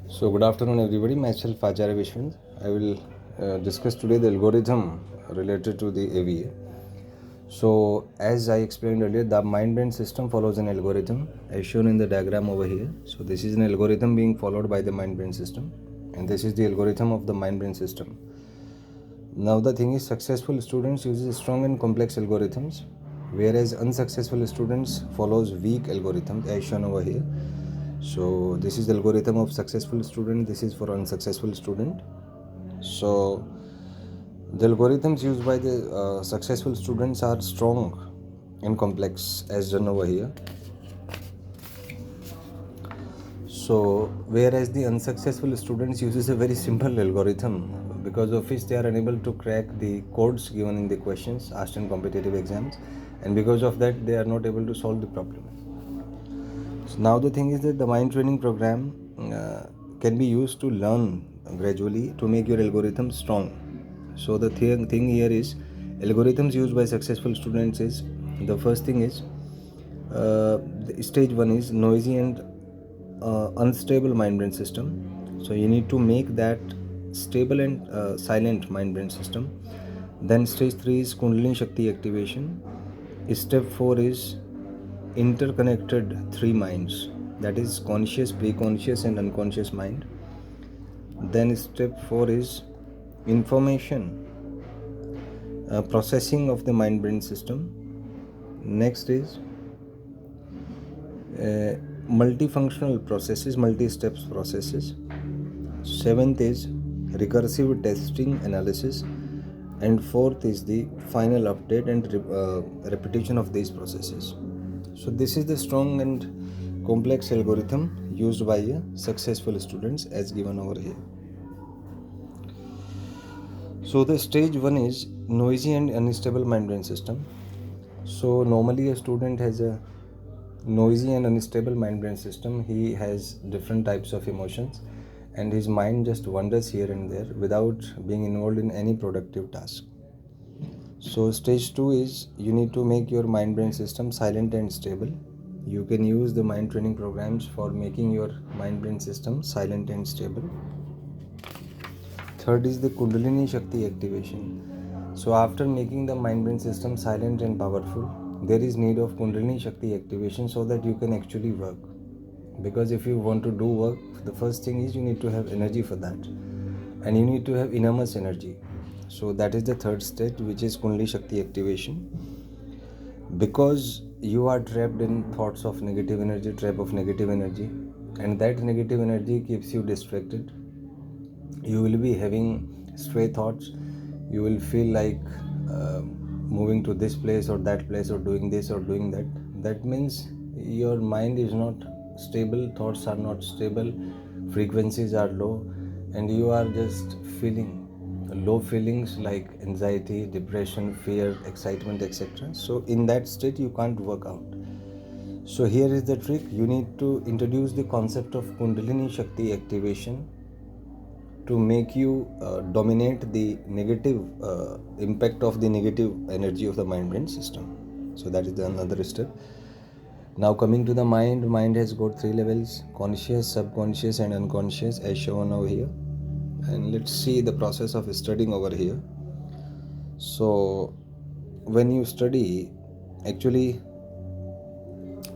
So good afternoon everybody, myself Acharya Vishvendra. I will discuss today the algorithm related to the AVA. So as I explained earlier, the mind-brain system follows an algorithm as shown in the diagram over here. So this is an algorithm being followed by the mind-brain system, and this is the algorithm of the mind-brain system. Now the thing is, successful students use strong and complex algorithms, whereas unsuccessful students follows weak algorithms as shown over here. So this is the algorithm of successful student, this is for unsuccessful student. So the algorithms used by the successful students are strong and complex as done over here. So whereas the unsuccessful students uses a very simple algorithm, because of which they are unable to crack the codes given in the questions asked in competitive exams, and because of that they are not able to solve the problem. So now the thing is that the mind training program can be used to learn gradually to make your algorithm strong. So the thing here is, algorithms used by successful students is, the first thing is stage 1 is noisy and unstable mind brain system. So you need to make that stable and silent mind brain system. Then stage 3 is Kundalini Shakti activation. Step 4 is interconnected three minds, that is conscious, pre-conscious and unconscious mind. Then step 4 is information processing of the mind brain system. Next is multifunctional processes, multi-steps processes. Seventh is recursive testing analysis, and fourth is the final update and repetition of these processes. So this is the strong and complex algorithm used by successful students as given over here. So the stage 1 is noisy and unstable mind brain system. So normally a student has a noisy and unstable mind brain system. He has different types of emotions and his mind just wanders here and there without being involved in any productive task. So stage 2 is, you need to make your mind brain system silent and stable. You can use the mind training programs for making your mind brain system silent and stable. Third is the Kundalini Shakti activation. So after making the mind brain system silent and powerful, there is need of Kundalini Shakti activation so that you can actually work. Because if you want to do work, the first thing is you need to have energy for that, and you need to have enormous energy. So that is the third stage, which is Kundalini Shakti activation. Because you are trapped in thoughts of negative energy, trap of negative energy, and that negative energy keeps you distracted. You will be having stray thoughts. You will feel like moving to this place or that place or doing this or doing that. That means your mind is not stable, thoughts are not stable, frequencies are low, and you are just feeling low feelings like anxiety, depression, fear, excitement, etc. So in that state you can't work out. So here is the trick. You need to introduce the concept of Kundalini Shakti activation to make you dominate the negative impact of the negative energy of the mind brain system. So that is another step. Now coming to the mind has got three levels: conscious, subconscious and unconscious as shown over here. And let's see the process of studying over here. So when you study, actually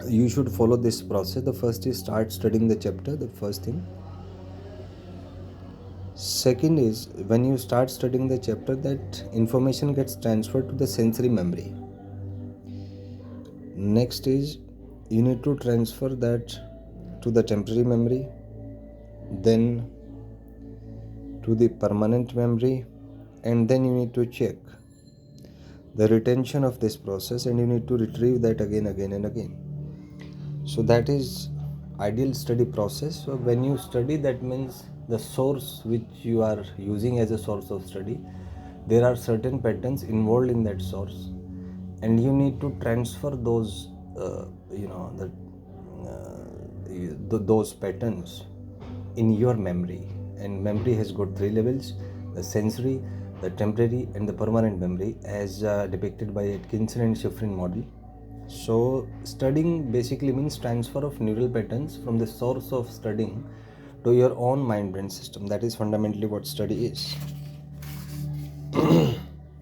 you should follow this process. The first is start studying the chapter, the first thing. Second is, when you start studying the chapter, that information gets transferred to the sensory memory. Next is, you need to transfer that to the temporary memory, then to the permanent memory, and then you need to check the retention of this process, and you need to retrieve that again and again. So that is ideal study process. So when you study, that means the source which you are using as a source of study, there are certain patterns involved in that source, and you need to transfer those those patterns in your memory. And memory has got three levels: the sensory, the temporary and the permanent memory, as depicted by Atkinson and Shiffrin model. So studying basically means transfer of neural patterns from the source of studying to your own mind brain system. That is fundamentally what study is.